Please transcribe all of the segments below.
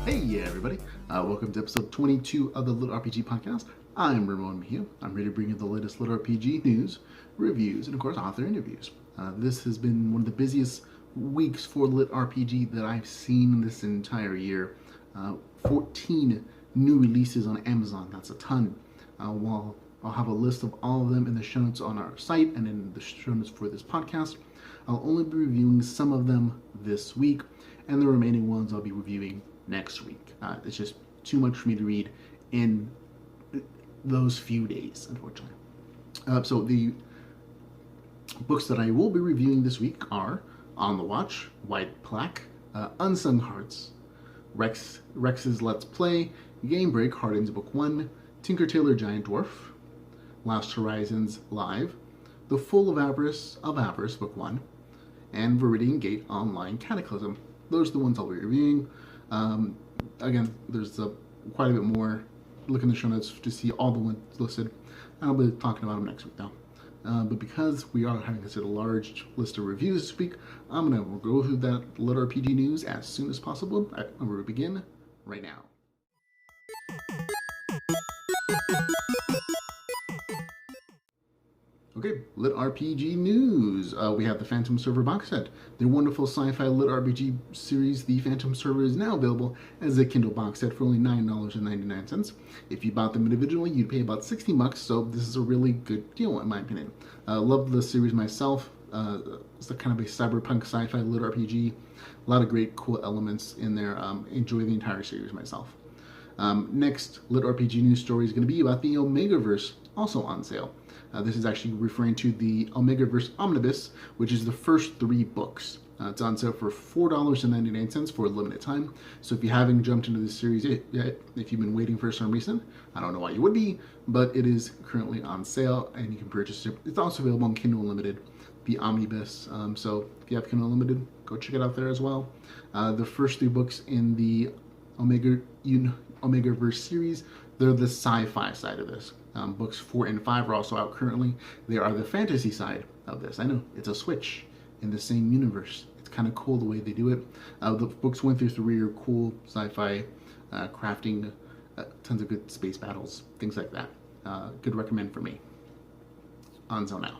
Hey everybody, welcome to episode 22 of the LitRPG podcast. I'm Ramon Mejia. I'm ready to bring you the latest LitRPG news, reviews, and of course author interviews. This has been one of the busiest weeks for LitRPG that I've seen this entire year. 14 new releases on Amazon, that's a ton. While I'll have a list of all of them in the show notes on our site and in the show notes for this podcast, I'll only be reviewing some of them this week, and the remaining ones I'll be reviewing next week. It's just too much for me to read in those few days, unfortunately. So the books that I will be reviewing this week are On the Watch, White Plaque, Unsung Hearts, Rex's Let's Play, Game Break Hardens Book 1, Tinker Tailor Giant Dwarf, Last Horizons Live, The Full of Avarice Book 1, and Viridian Gate Online Cataclysm. Those are the ones I'll be reviewing. Again, there's quite a bit more. Look in the show notes to see all the ones listed. I'll be talking about them next week though. But because we are having such a large list of reviews this week, I'm going to go through that LitRPG news as soon as possible. I'm going to begin right now. Okay, LitRPG news. We have the Phantom Server box set. The wonderful sci-fi LitRPG series, The Phantom Server, is now available as a Kindle box set for only $9.99. If you bought them individually, you'd pay about $60, so this is a really good deal in my opinion. Love the series myself. It's a kind of a cyberpunk sci-fi LitRPG. A lot of great cool elements in there. Enjoy the entire series myself. Next LitRPG news story is going to be about the Omegaverse, also on sale. This is actually referring to the Omegaverse Omnibus, which is the first 3 books. It's on sale for $4.99 for a limited time. So if you haven't jumped into this series yet, if you've been waiting for some reason, I don't know why you would be, but it is currently on sale and you can purchase it. It's also available on Kindle Unlimited, the Omnibus. So if you have Kindle Unlimited, go check it out there as well. The first 3 books in the Omegaverse series, they're the sci-fi side of this. Books 4 and 5 are also out currently. They are the fantasy side of this. I know, it's a switch in the same universe. It's kind of cool the way they do it. The books 1 through 3 are cool sci-fi, crafting, tons of good space battles, things like that. Good recommend for me. On sale now.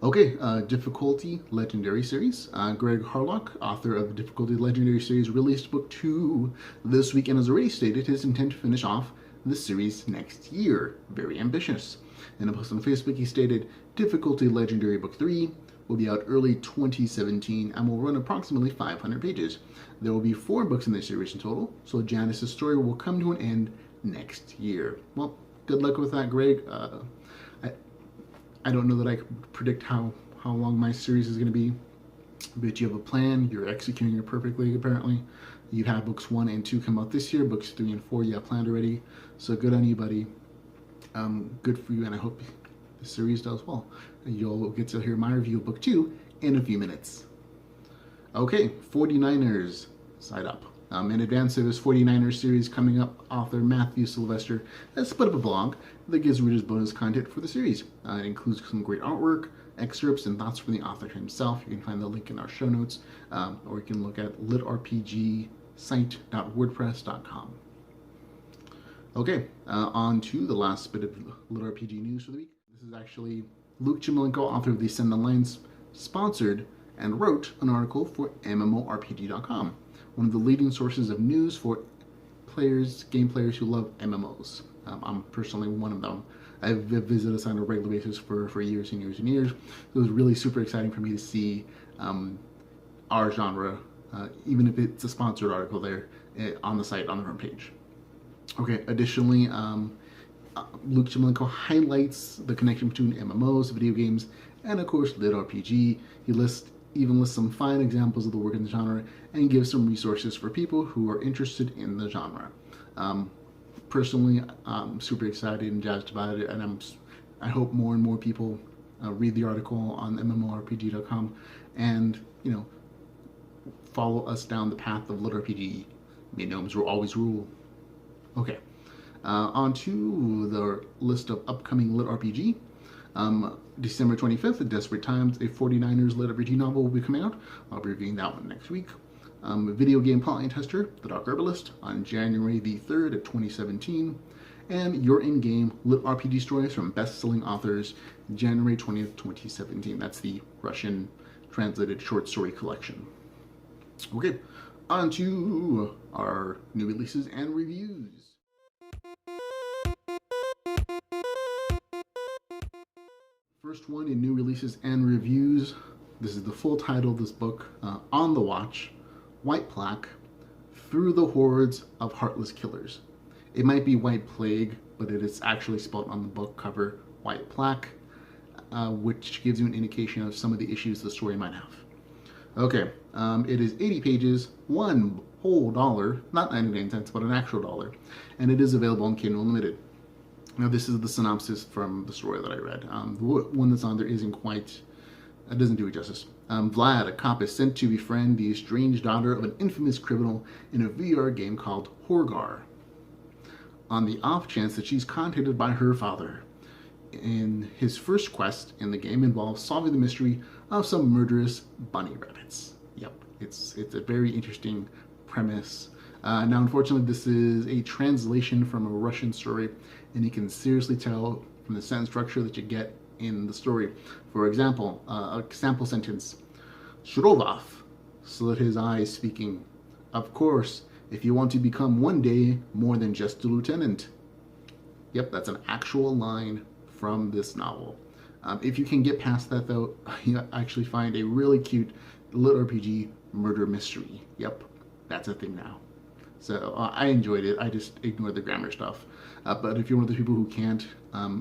Okay, Difficulty Legendary Series. Greg Harlock, author of the Difficulty Legendary Series, released book 2 this week and has already stated his intent to finish off the series next year. Very ambitious. In a post on Facebook, he stated, Difficulty Legendary Book 3 will be out early 2017 and will run approximately 500 pages. There will be 4 books in the series in total, so Janice's story will come to an end next year. Well, good luck with that, Greg. I don't know that I can predict how long my series is going to be, but you have a plan. You're executing it perfectly, apparently. You have books 1 and 2 come out this year. Books 3 and 4 you have planned already. So good on you, buddy. Good for you, and I hope the series does well. You'll get to hear my review of book 2 in a few minutes. Okay, 49ers, side up. In advance of his 49ers series coming up, author Matthew Sylvester has put up a blog that gives readers bonus content for the series. It includes some great artwork, excerpts, and thoughts from the author himself. You can find the link in our show notes, or you can look at litrpgsite.wordpress.com. Okay, on to the last bit of LitRPG news for the week. This is actually Luke Chimilenko, author of the Send the Lines, sponsored and wrote an article for MMORPG.com, one of the leading sources of news for game players who love MMOs. I'm personally one of them. I've visited us on a regular basis for years and years and years. It was really super exciting for me to see our genre, even if it's a sponsored article there on the site, on the front page. Okay, additionally, Luke Chimilenko highlights the connection between MMOs, video games, and of course LitRPG. He even lists some fine examples of the work in the genre and gives some resources for people who are interested in the genre. Personally, I'm super excited and jazzed about it, and I hope more and more people read the article on MMORPG.com and, follow us down the path of LitRPG. Gnomes will always rule. Okay, on to the list of upcoming LitRPG. December 25th, Desperate Times, a 49ers LitRPG novel will be coming out. I'll be reviewing that one next week. Video Game Plotline Tester, The Dark Herbalist, on January the 3rd of 2017. And Your In-Game Lit RPG Stories from Best-Selling Authors, January 20th, 2017. That's the Russian translated short story collection. Okay, on to our new releases and reviews. First one in new releases and reviews. This is the full title of this book, On the Watch, White Plaque, Through the Hordes of Heartless Killers. It might be White Plague, but it is actually spelled on the book cover White Plaque, which gives you an indication of some of the issues the story might have. Okay, it is 80 pages, one whole dollar, not 99 cents, but an actual dollar, and it is available on Kindle Unlimited. Now, this is the synopsis from the story that I read. The one that's on there isn't quite, it doesn't do it justice. Vlad, a cop, is sent to befriend the estranged daughter of an infamous criminal in a VR game called Horgar, on the off chance that she's contacted by her father. And his first quest in the game involves solving the mystery of some murderous bunny rabbits. Yep, it's a very interesting premise. Now, unfortunately, this is a translation from a Russian story, and you can seriously tell from the sentence structure that you get in the story. For example, a sample sentence: Shurovov slid his eyes, speaking, "Of course, if you want to become one day more than just a lieutenant." Yep, that's an actual line from this novel. If you can get past that, though, you actually find a really cute LitRPG murder mystery. Yep, that's a thing now. So I enjoyed it. I just ignored the grammar stuff. But if you're one of those people who can't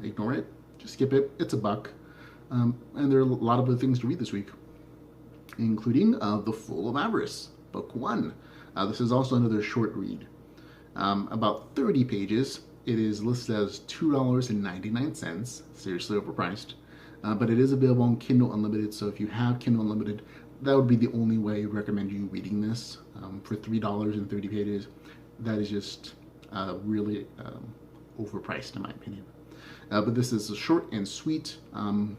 ignore it, just skip it. It's $1. And there are a lot of other things to read this week, including The Fool of Avarice, Book 1. This is also another short read. About 30 pages. It is listed as $2.99, seriously overpriced. But it is available on Kindle Unlimited, so if you have Kindle Unlimited, that would be the only way I'd recommend you reading this. For $3.30 pages, that is just really overpriced in my opinion. But this is short and sweet. I'll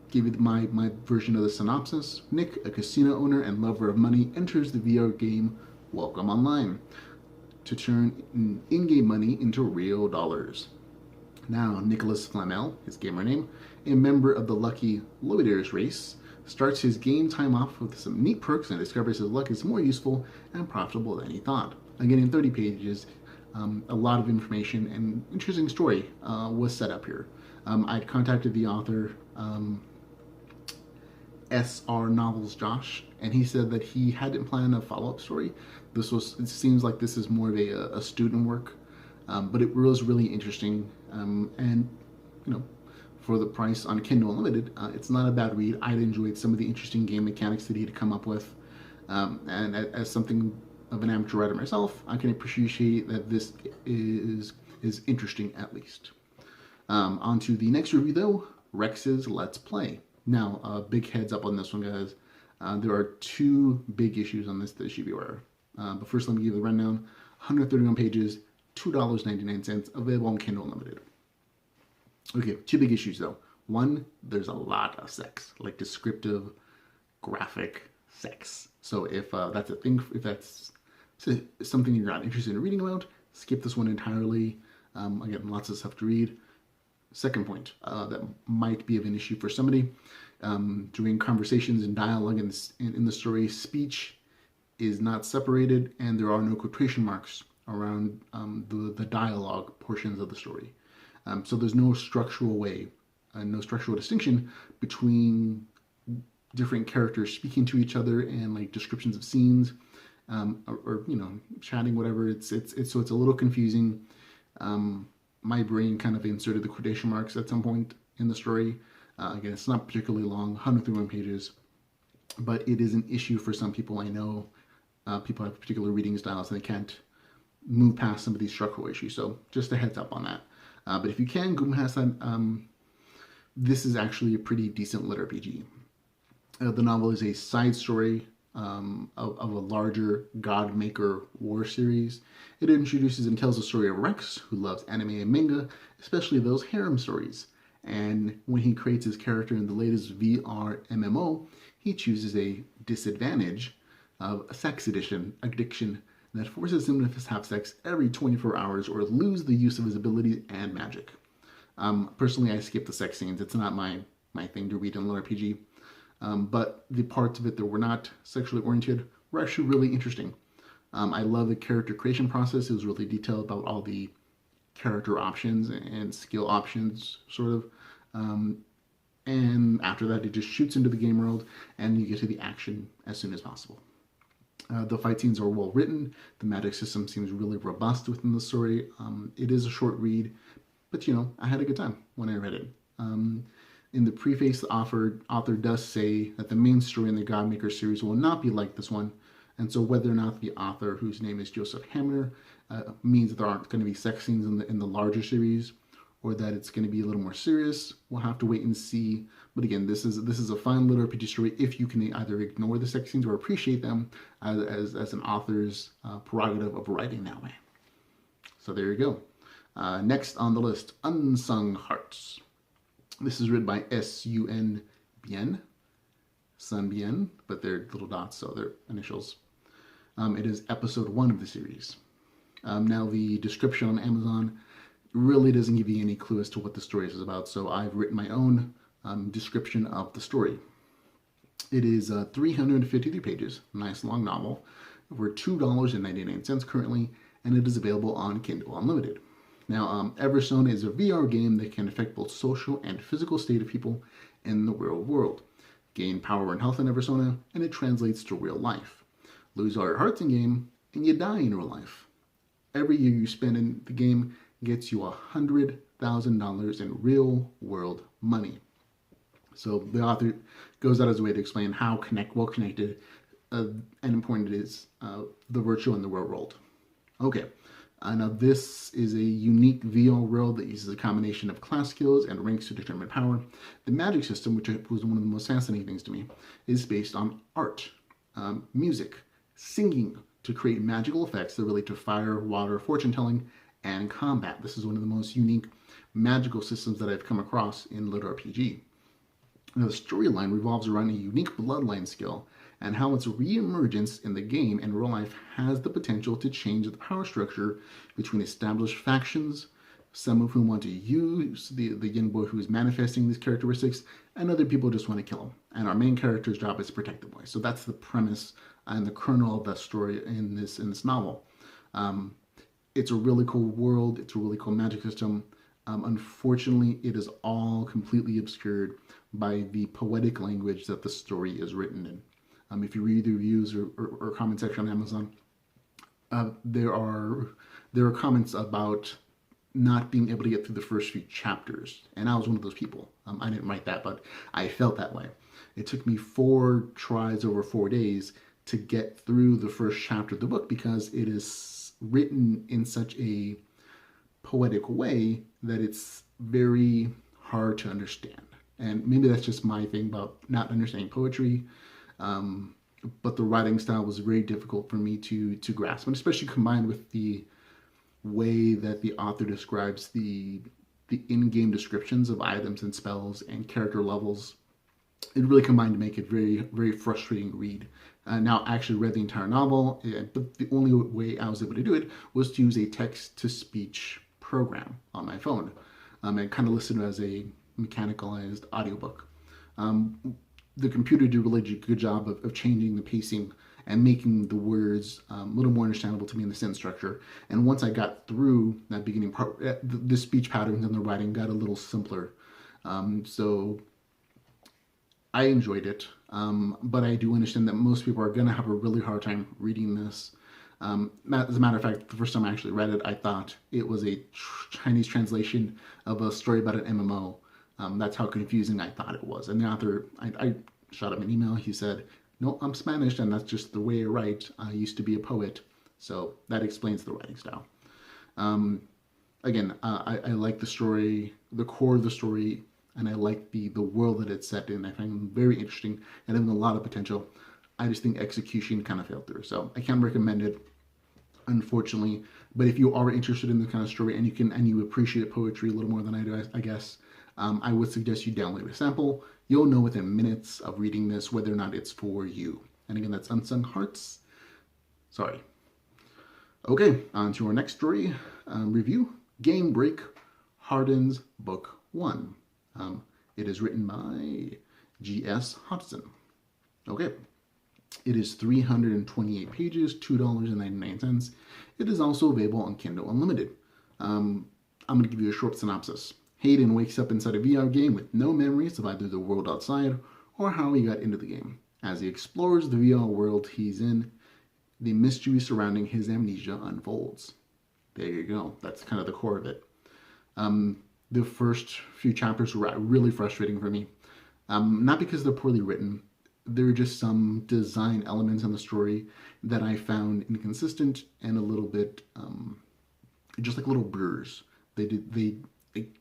give you my version of the synopsis. Nick, a casino owner and lover of money, enters the VR game Welcome Online to turn in-game money into real dollars. Now, Nicholas Flamel, his gamer name, a member of the lucky Loiter's race, starts his game time off with some neat perks and discovers his luck is more useful and profitable than he thought. Again, in 30 pages, a lot of information and interesting story was set up here. I'd contacted the author, SR Novels Josh, and he said that he hadn't planned a follow-up story. It seems like this is more of a student work, but it was really interesting, and for the price on Kindle Unlimited, it's not a bad read. I'd enjoyed some of the interesting game mechanics that he'd come up with, and as something of an amateur writer myself, I can appreciate that this is interesting at least. On to the next review though, Rex's Let's Play. Now, big heads up on this one, guys. There are 2 big issues on this that you should be aware of. But first, let me give you the rundown. 131 pages, $2.99, available on Kindle Unlimited. Okay, 2 big issues though. One, there's a lot of sex, like descriptive, graphic sex. So if that's a thing, if that's something you're not interested in reading about, skip this one entirely. Again, lots of stuff to read. Second point, that might be of an issue for somebody. During conversations and dialogue in the story, speech is not separated, and there are no quotation marks around the dialogue portions of the story. So there's no structural way, no structural distinction between different characters speaking to each other and like descriptions of scenes, or chatting, whatever. So it's a little confusing. My brain kind of inserted the quotation marks at some point in the story. Again, it's not particularly long, 131 pages, but it is an issue for some people. I know people have particular reading styles and they can't move past some of these structural issues. So just a heads up on that. But if you can go past that, this is actually a pretty decent LitRPG. The novel is a side story of a larger God Maker war series. It introduces and tells the story of Rex, who loves anime and manga, especially those harem stories. And when he creates his character in the latest VR MMO, he chooses a disadvantage of a sex addiction that forces him to have sex every 24 hours or lose the use of his abilities and magic. Personally, I skip the sex scenes. It's not my thing to read in LitRPG. But the parts of it that were not sexually oriented were actually really interesting. I love the character creation process. It was really detailed about all the character options and skill options, sort of. And after that, it just shoots into the game world, and you get to the action as soon as possible. The fight scenes are well written. The magic system seems really robust within the story. It is a short read, but I had a good time when I read it. In the preface, the author does say that the main story in the Godmaker series will not be like this one, and so whether or not the author, whose name is Joseph Hamner, means that there aren't going to be sex scenes in the larger series, or that it's going to be a little more serious, we'll have to wait and see. But again, this is a fun little RPG story if you can either ignore the sex scenes or appreciate them as an author's prerogative of writing that way. So there you go. Next on the list, Unsung Hearts. This is written by S-U-N Bien, Sun Bien, but they're little dots, so they're initials. It is episode 1 of the series. Now, the description on Amazon really doesn't give you any clue as to what the story is about, so I've written my own description of the story. It is 353 pages, nice long novel, for $2.99 currently, and it is available on Kindle Unlimited. Now, Everstone is a VR game that can affect both social and physical state of people in the real world. Gain power and health in Eversona, and it translates to real life. Lose all your hearts in game, and you die in real life. Every year you spend in the game gets you $100,000 in real world money. So the author goes out of his way to explain how well connected and important it is, the virtual and the real world. Okay. Now this is a unique VR world that uses a combination of class skills and ranks to determine power. The magic system, which was one of the most fascinating things to me, is based on art, music, singing to create magical effects that relate to fire, water, fortune telling, and combat. This is one of the most unique magical systems that I've come across in LitRPG. Now the storyline revolves around a unique bloodline skill and how its re-emergence in the game and real life has the potential to change the power structure between established factions, some of whom want to use the young boy who is manifesting these characteristics, and other people just want to kill him. And our main character's job is to protect the boy. So that's the premise and the kernel of that story in this novel. It's a really cool world. It's a really cool magic system. Unfortunately, it is all completely obscured by the poetic language that the story is written in. If you read the reviews or comment section on Amazon, there are comments about not being able to get through the first few chapters. And I was one of those people. I didn't write that, but I felt that way. It took me 4 tries over 4 days to get through the first chapter of the book because it is written in such a poetic way that it's very hard to understand. And maybe that's just my thing about not understanding poetry. But the writing style was very difficult for me to grasp, and especially combined with the way that the author describes the in-game descriptions of items and spells and character levels. It really combined to make it very, very frustrating to read. Now, I actually read the entire novel, but the only way I was able to do it was to use a text-to-speech program on my phone. And kind of listened as a mechanicalized audiobook. The computer did a really good job of changing the pacing and making the words a little more understandable to me in the sentence structure. And once I got through that beginning part, the speech patterns and the writing got a little simpler. So I enjoyed it, but I do understand that most people are going to have a really hard time reading this. As a matter of fact, the first time I actually read it, I thought it was a Chinese translation of a story about an MMO. That's how confusing I thought it was. And the author, I shot him an email. He said, "No, I'm Spanish, and that's just the way I write. I used to be a poet." So that explains the writing style. Again, I like the story, the core of the story, and I like the world that it's set in. I find it very interesting and having a lot of potential. I just think execution kind of failed through. So I can't recommend it, unfortunately. But if you are interested in this kind of story and you appreciate poetry a little more than I do, I guess, I would suggest you download a sample. You'll know within minutes of reading this whether or not it's for you. And again, that's Unsung Hearts. Sorry. Okay, on to our next story review. Game Break Hardens Book 1. It is written by G.S. Hodgson. Okay. It is 328 pages, $2.99. It is also available on Kindle Unlimited. I'm going to give you a short synopsis. Hayden wakes up inside a VR game with no memories of either the world outside or how he got into the game. As he explores the VR world he's in, the mystery surrounding his amnesia unfolds. There you go. That's kind of the core of it. The first few chapters were really frustrating for me. Not because they're poorly written. There are just some design elements in the story that I found inconsistent and a little bit, just like little blurs. They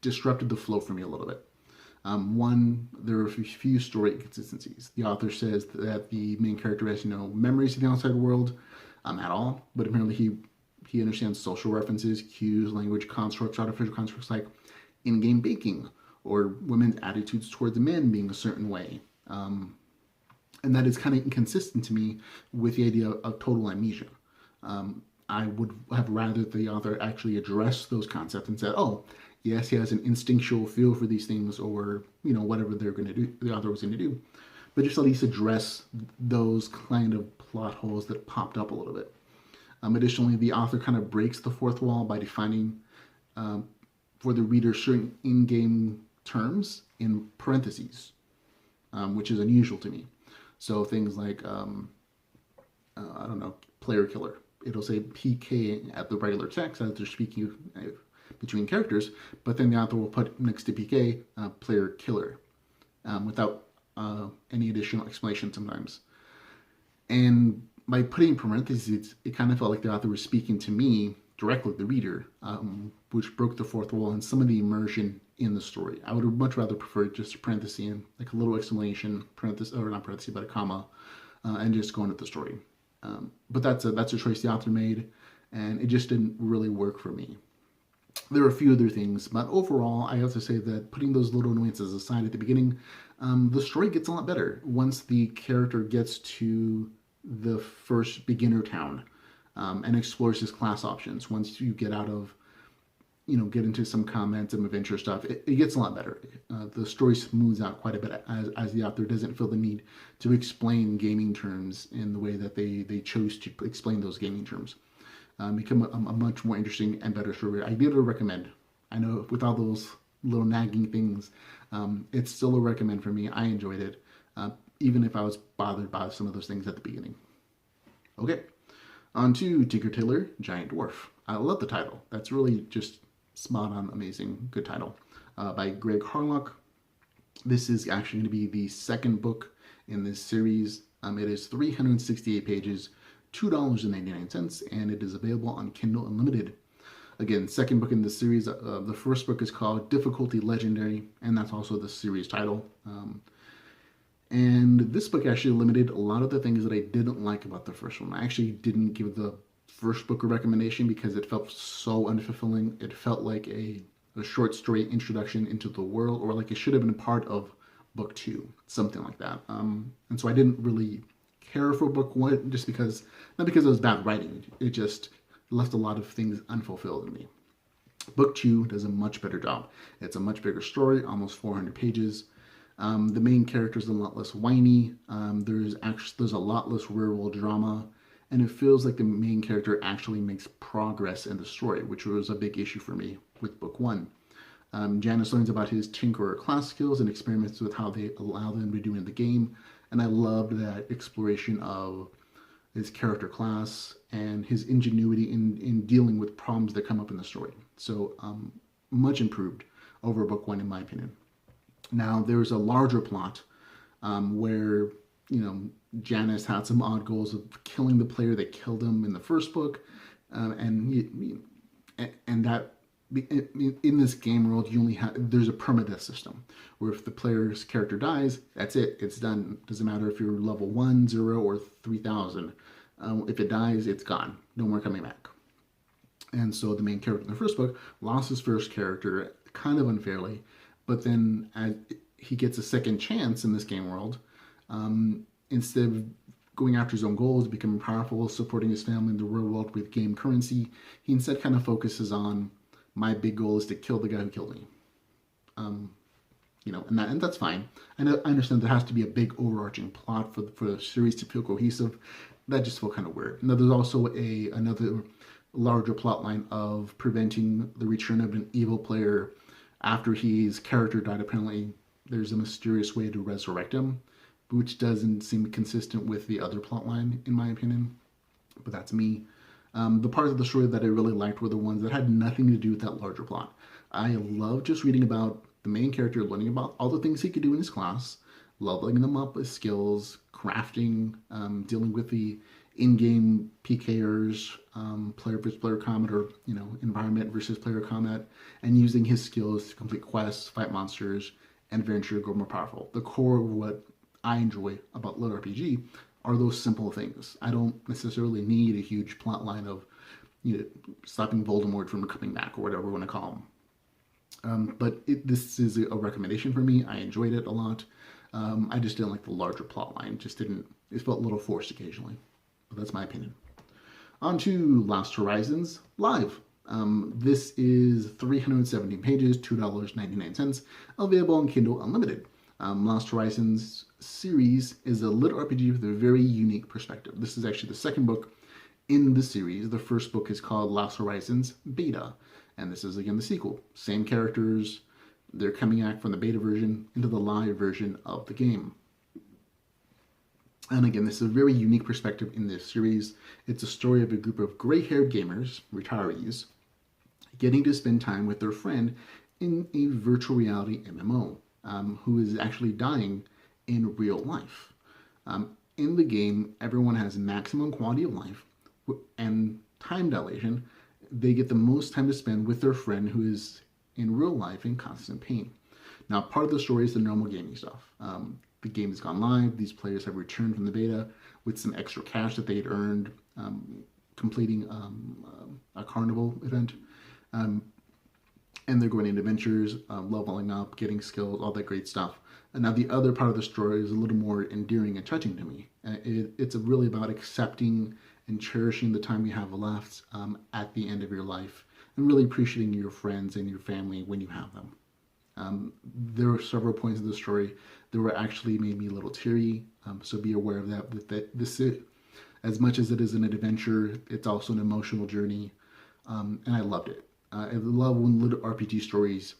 disrupted the flow for me a little bit. One, there are a few story inconsistencies. The author says that the main character has no memories of the outside world at all, but apparently he understands social references, cues, language constructs, artificial constructs like in-game baking or women's attitudes towards men being a certain way. And that is kind of inconsistent to me with the idea of total amnesia. I would have rather the author actually address those concepts and said, oh, yes, he has an instinctual feel for these things, or, you know, whatever they're going to do, the author was going to do. But just at least address those kind of plot holes that popped up a little bit. Additionally, the author kind of breaks the fourth wall by defining for the reader certain in-game terms in parentheses, which is unusual to me. So things like, I don't know, player killer. It'll say PK at the regular text as they're speaking between characters, but then the author will put next to PK, player killer, without any additional explanation sometimes. And by putting parentheses, it kind of felt like the author was speaking to me directly, the reader, which broke the fourth wall and some of the immersion in the story. I would much rather prefer just a parenthesis and like a little explanation, parenthesis, or not parenthesis, but a comma, and just go into the story. But that's a choice the author made, and it just didn't really work for me. There are a few other things, but overall, I have to say that putting those little nuances aside at the beginning, the story gets a lot better once the character gets to the first beginner town and explores his class options. Once you get out of, you know, get into some comments and adventure stuff, it gets a lot better. The story smooths out quite a bit as the author doesn't feel the need to explain gaming terms in the way that they chose to explain those gaming terms. Become a much more interesting and better story. I did recommend. I know with all those little nagging things, it's still a recommend for me. I enjoyed it, even if I was bothered by some of those things at the beginning. Okay, on to Tinker Tailor Giant Dwarf. I love the title. That's really just spot on, amazing, good title. By Greg Harlock. This is actually going to be the second book in this series. It is 368 pages, $2.99, and it is available on Kindle Unlimited. Again, second book in this series. The first book is called Difficulty Legendary, and that's also the series title. And this book actually eliminated a lot of the things that I didn't like about the first one. I actually didn't give the first book a recommendation because it felt so unfulfilling. It felt like a short story introduction into the world, or like it should have been part of book 2, something like that. And so I didn't really care for book 1, just because, not because it was bad writing, it just left a lot of things unfulfilled in me. Book 2 does a much better job. It's a much bigger story, almost 400 pages. The main character is a lot less whiny. There's a lot less real drama, and it feels like the main character actually makes progress in the story, which was a big issue for me with book 1. Janice learns about his tinkerer class skills and experiments with how they allow them to do in the game, and I loved that exploration of his character class and his ingenuity in dealing with problems that come up in the story. So much improved over book 1 in my opinion. Now there's a larger plot where, you know, Janice had some odd goals of killing the player that killed him in the first book, and that in this game world you only have, there's a permadeath system where if the player's character dies, that's it, it's done. Doesn't matter if you're level 1, 0, or 3000. If it dies, it's gone. No more coming back. And so the main character in the first book lost his first character kind of unfairly, But then as he gets a second chance in this game world, instead of going after his own goals, becoming powerful, supporting his family in the real world with game currency, he instead kind of focuses on my big goal is to kill the guy who killed me. And that's fine. I understand there has to be a big overarching plot for the series to feel cohesive. That just felt kind of weird. Now, there's also another larger plot line of preventing the return of an evil player after his character died. Apparently, there's a mysterious way to resurrect him, which doesn't seem consistent with the other plot line, in my opinion. But that's me. The parts of the story that I really liked were the ones that had nothing to do with that larger plot. I love just reading about the main character, learning about all the things he could do in his class, leveling them up with skills, crafting, dealing with the in-game PKers, player versus player combat, or environment versus player combat, and using his skills to complete quests, fight monsters, and eventually grow more powerful. The core of what I enjoy about LitRPG are those simple things. I don't necessarily need a huge plot line of stopping Voldemort from coming back or whatever we want to call him. But this is a recommendation for me. I enjoyed it a lot. I just didn't like the larger plot line. It felt a little forced occasionally. But that's my opinion. On to Last Horizons Live. This is 317 pages, $2.99, available on Kindle Unlimited. Last Horizons series is a LitRPG with a very unique perspective. This is actually the second book in the series. The first book is called Last Horizons Beta. And this is, again, the sequel. Same characters. They're coming out from the beta version into the live version of the game. And again, this is a very unique perspective in this series. It's a story of a group of gray-haired gamers, retirees, getting to spend time with their friend in a virtual reality MMO, who is actually dying in real life. In the game, everyone has maximum quality of life and time dilation. They get the most time to spend with their friend who is in real life in constant pain. Now, part of the story is the normal gaming stuff. The game has gone live. These players have returned from the beta with some extra cash that they had earned completing a carnival event. And they're going into adventures, leveling up, getting skills, all that great stuff. And now the other part of the story is a little more endearing and touching to me. It's really about accepting and cherishing the time you have left at the end of your life, and really appreciating your friends and your family when you have them. There are several points in the story that were actually made me a little teary, so be aware of that this is, as much as it is an adventure, it's also an emotional journey, and I loved it. I love when LitRPG stories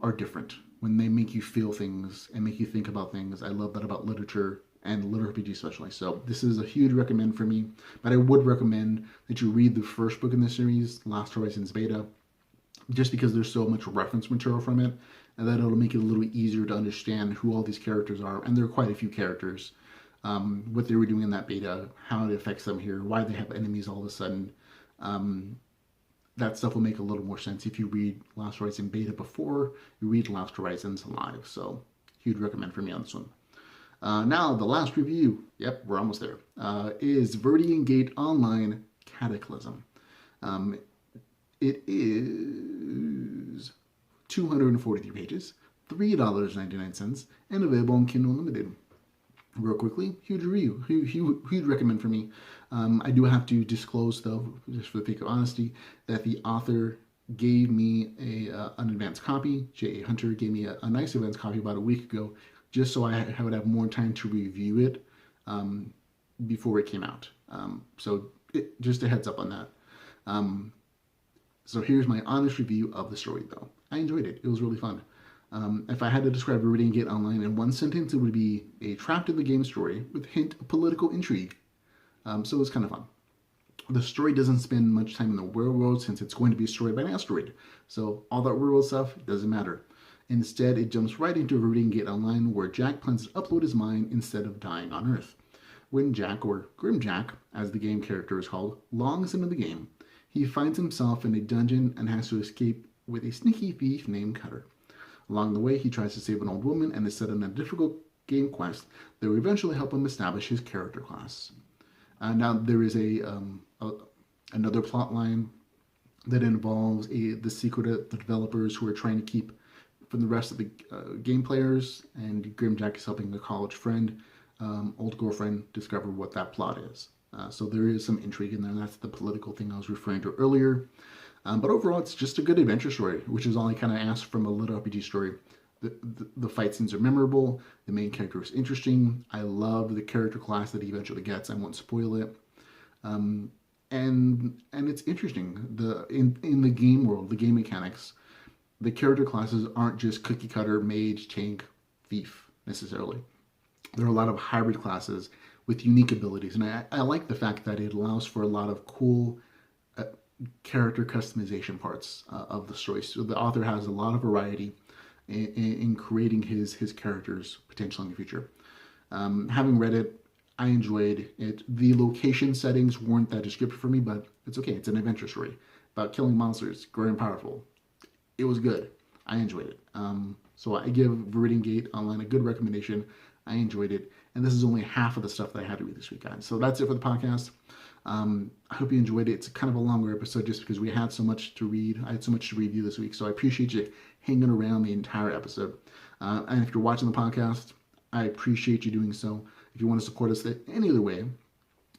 are different, when they make you feel things and make you think about things. I love that about literature and LitRPG especially. So this is a huge recommend for me, but I would recommend that you read the first book in the series, Last Horizons Beta, just because there's so much reference material from it, and that it'll make it a little easier to understand who all these characters are, and there are quite a few characters, what they were doing in that beta, how it affects them here, why they have enemies all of a sudden. That stuff will make a little more sense if you read Last Horizons Beta before you read Last Horizons Live. So huge recommend for me on this one. Now, the last review, yep, we're almost there, is Viridian Gate Online Cataclysm. It is 243 pages, $3.99, and available on Kindle Unlimited. Real quickly, huge review, huge recommend for me. I do have to disclose, though, just for the sake of honesty, that the author gave me an advanced copy. J.A. Hunter gave me a nice advanced copy about a week ago, just so I would have more time to review it before it came out. Just a heads up on that. So here's my honest review of the story, though. I enjoyed it. It was really fun. If I had to describe Viridian Gate Online in one sentence, it would be a trapped in the game story with a hint of political intrigue. So it was kind of fun. The story doesn't spend much time in the real world since it's going to be destroyed by an asteroid. So all that real world stuff doesn't matter. Instead, it jumps right into Viridian Gate Online, where Jack plans to upload his mind instead of dying on Earth. When Jack, or Grim Jack, as the game character is called, logs into the game, he finds himself in a dungeon and has to escape with a sneaky thief named Cutter. Along the way, he tries to save an old woman and is set on a difficult game quest that will eventually help him establish his character class. Now, there is another plot line that involves the secret of the developers who are trying to keep from the rest of the game players, and Grimjack is helping a college friend, old girlfriend, discover what that plot is. So there is some intrigue in there, and that's the political thing I was referring to earlier. But overall, it's just a good adventure story, which is all I kind of asked from a LitRPG story. The fight scenes are memorable. The main character is interesting. I love the character class that he eventually gets. I won't spoil it. And it's interesting. In the game world, the game mechanics, the character classes aren't just cookie cutter mage, tank, thief necessarily. There are a lot of hybrid classes with unique abilities, and I like the fact that it allows for a lot of cool character customization parts of the story. So the author has a lot of variety in creating his characters potentially in the future. Having read it, I enjoyed it. The location settings weren't that descriptive for me, but it's okay. It's an adventure story about killing monsters, growing powerful. It was good. I enjoyed it. So I give Viridian Gate Online a good recommendation. I enjoyed it. And this is only half of the stuff that I had to read this week, guys. So that's it for the podcast. I hope you enjoyed it. It's kind of a longer episode just because we had so much to read. I had so much to review this week. So I appreciate you hanging around the entire episode. And if you're watching the podcast, I appreciate you doing so. If you want to support us in any other way,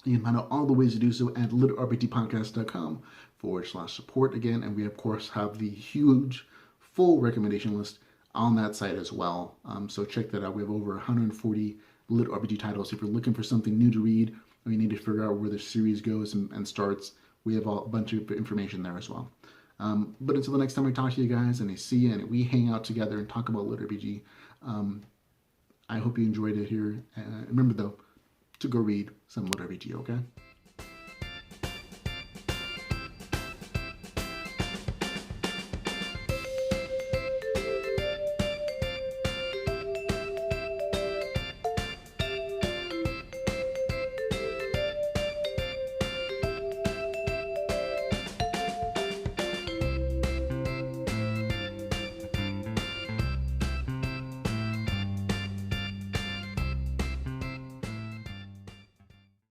you can find out all the ways to do so at litrpgpodcast.com/support again. And we, of course, have the huge full recommendation list on that site as well. So check that out. We have over 140 LitRPG titles. If you're looking for something new to read, or you need to figure out where the series goes and starts, we have a bunch of information there as well. But until the next time I talk to you guys and I see you and we hang out together and talk about LitRPG, I hope you enjoyed it here. Remember, though, to go read some LitRPG, okay?